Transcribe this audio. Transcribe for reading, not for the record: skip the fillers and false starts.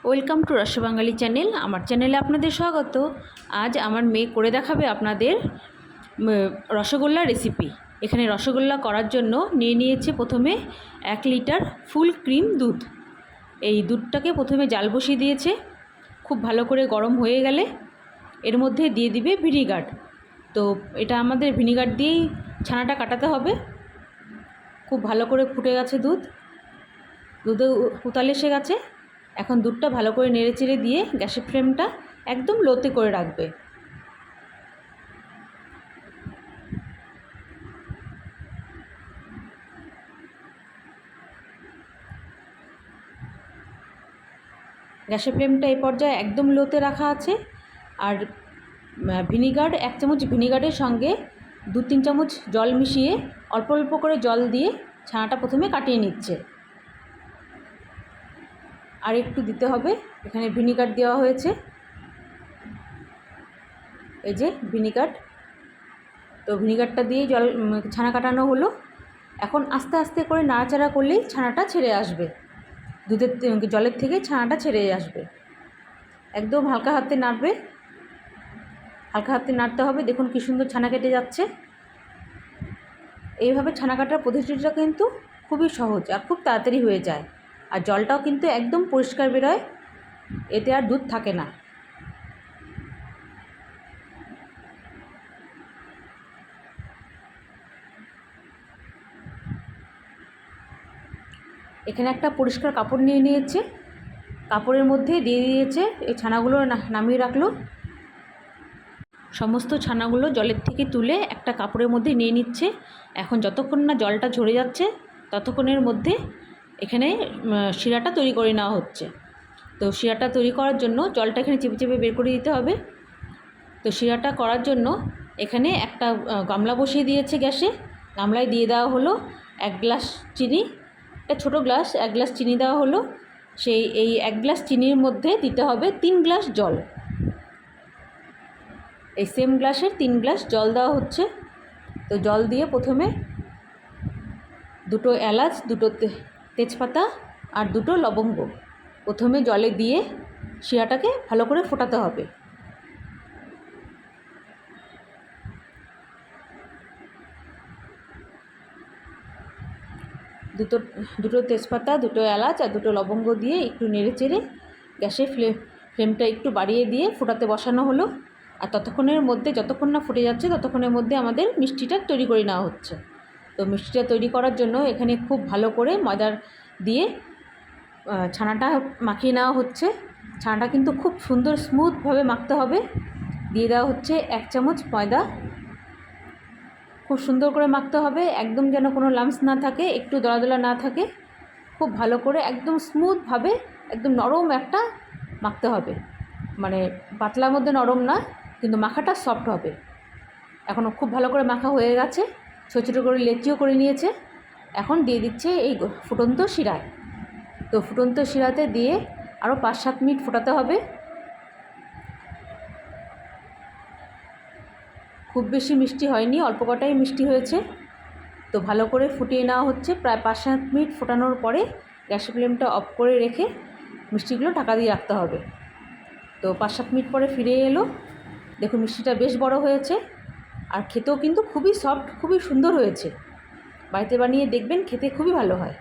Welcome to রসবাঙালি channel. আমার চ্যানেলে আপনাদের স্বাগত। আজ আমার মেয়ে করে দেখাবে আপনাদের রসগোল্লা রেসিপি। এখানে রসগোল্লা করার জন্য নিয়েছে প্রথমে 1 লিটার ফুল ক্রিম দুধ। এই দুধটাকে প্রথমে জাল বসিয়ে দিয়েছে। খুব ভালো করে গরম হয়ে গেলে এর মধ্যে দিয়ে দিবে ভিনিগার। তো এটা আমাদের ভিনিগার দিয়েই ছানাটা কাটাতে হবে। খুব ভালো করে ফুটে গেছে দুধে উতাল এসে গেছে। এখন দুধটা ভালো করে নেড়েচেড়ে দিয়ে গ্যাসের ফ্লেমটা একদম লোতে করে রাখবে। গ্যাসের ফ্লেমটা এই পর্যায়ে একদম লোতে রাখা আছে। আর ভিনিগার 1 চামচ ভিনিগারের সঙ্গে 2-3 চামচ জল মিশিয়ে অল্প অল্প করে জল দিয়ে ছানাটা প্রথমে কাটিয়ে নিচ্ছে। আর একটু দিতে হবে, এখানে ভিনিগার দেওয়া হয়েছে, এই যে ভিনিগার। তো ভিনিগারটা দিয়ে ছানা কাটানো হলো। এখন আস্তে আস্তে করে নাড়াচাড়া করলেই ছানাটা ছেড়ে আসবে, জলের থেকে ছানাটা ছেড়ে আসবে। একদম হালকা হাতে নাড়বে, হালকা হাতে নাড়তে হবে। দেখুন কী সুন্দর ছানা কেটে যাচ্ছে। এইভাবে ছানা কাটার পদ্ধতিটা কিন্তু খুবই সহজ আর খুব তাড়াতাড়ি হয়ে যায়। আর জলটাও কিন্তু একদম পরিষ্কার বেরোয়, এতে আর দুধ থাকে না। এখানে একটা পরিষ্কার কাপড় নিয়ে নিয়েছে, কাপড়ের মধ্যে দিয়ে দিয়েছে এই ছানাগুলো, নামিয়ে রাখলো। সমস্ত ছানাগুলো জলের থেকে তুলে একটা কাপড়ের মধ্যে নিয়ে নিচ্ছে। এখন যতক্ষণ না জলটা ঝরে যাচ্ছে ততক্ষণের মধ্যে এখানে শিরাটা তৈরি করে নেওয়া হচ্ছে। তো শিরাটা তৈরি করার জন্য জলটা এখানে চেপে চেপে বের করে দিতে হবে। তো শিরাটা করার জন্য এখানে একটা গামলা বসিয়ে দিয়েছে গ্যাসে। গামলায় দিয়ে দেওয়া হলো 1 গ্লাস চিনি, একটা ছোটো গ্লাস 1 গ্লাস চিনি দেওয়া হলো। এই 1 গ্লাস চিনির মধ্যে দিতে হবে 3 গ্লাস জল। এই সেম গ্লাসের 3 গ্লাস জল দেওয়া হচ্ছে। তো জল দিয়ে প্রথমে 2টো এলাচ, 2টো তেজপাতা আর 2টো লবঙ্গ প্রথমে জলে দিয়ে শিরাটাকে ভালো করে ফোটাতে হবে। দুটো তেজপাতা, 2টো এলাচ আর 2টো লবঙ্গ দিয়ে একটু নেড়েচেড়ে গ্যাসের ফ্লেমটা একটু বাড়িয়ে দিয়ে ফোটাতে বসানো হলো। আর ততক্ষণের মধ্যে, যতক্ষণ না ফুটে যাচ্ছে ততক্ষণের মধ্যে আমাদের মিষ্টিটা তৈরি করে নেওয়া হচ্ছে। তো মিষ্টিটা তৈরি করার জন্য এখানে খুব ভালো করে ময়দা দিয়ে ছানাটা মাখিয়ে নেওয়া হচ্ছে। ছানাটা কিন্তু খুব সুন্দর স্মুথভাবে মাখতে হবে। দিয়ে দেওয়া হচ্ছে 1 চামচ ময়দা। খুব সুন্দর করে মাখতে হবে, একদম যেন কোনো লাম্পস না থাকে, একটু দলা না থাকে। খুব ভালো করে একদম স্মুথভাবে একদম নরম একটা মাখতে হবে, মানে পাতলার মধ্যে নরম না, কিন্তু মাখাটা সফট হবে। এখনও খুব ভালো করে মাখা হয়ে গেছে, ছোটো ছোটো করে লেচিও করে নিয়েছে। এখন দিয়ে দিচ্ছে এই ফুটন্ত শিরায়। তো ফুটন্ত শিরাতে দিয়ে আরও 5-7 মিনিট ফোটাতে হবে। খুব বেশি মিষ্টি হয়নি, অল্প কটাই মিষ্টি হয়েছে। তো ভালো করে ফুটিয়ে নেওয়া হচ্ছে। প্রায় 5-7 মিনিট ফোটানোর পরে গ্যাসের ফ্লেমটা অফ করে রেখে মিষ্টিগুলো ঢাকা দিয়ে রাখতে হবে। তো 5-7 মিনিট পরে ফিরে এলো। দেখুন মিষ্টিটা বেশ বড় হয়েছে আর খেতেও কিন্তু খুবই সফট, খুবই সুন্দর হয়েছে। বাড়িতে বানিয়ে দেখবেন, খেতে খুবই ভালো হয়।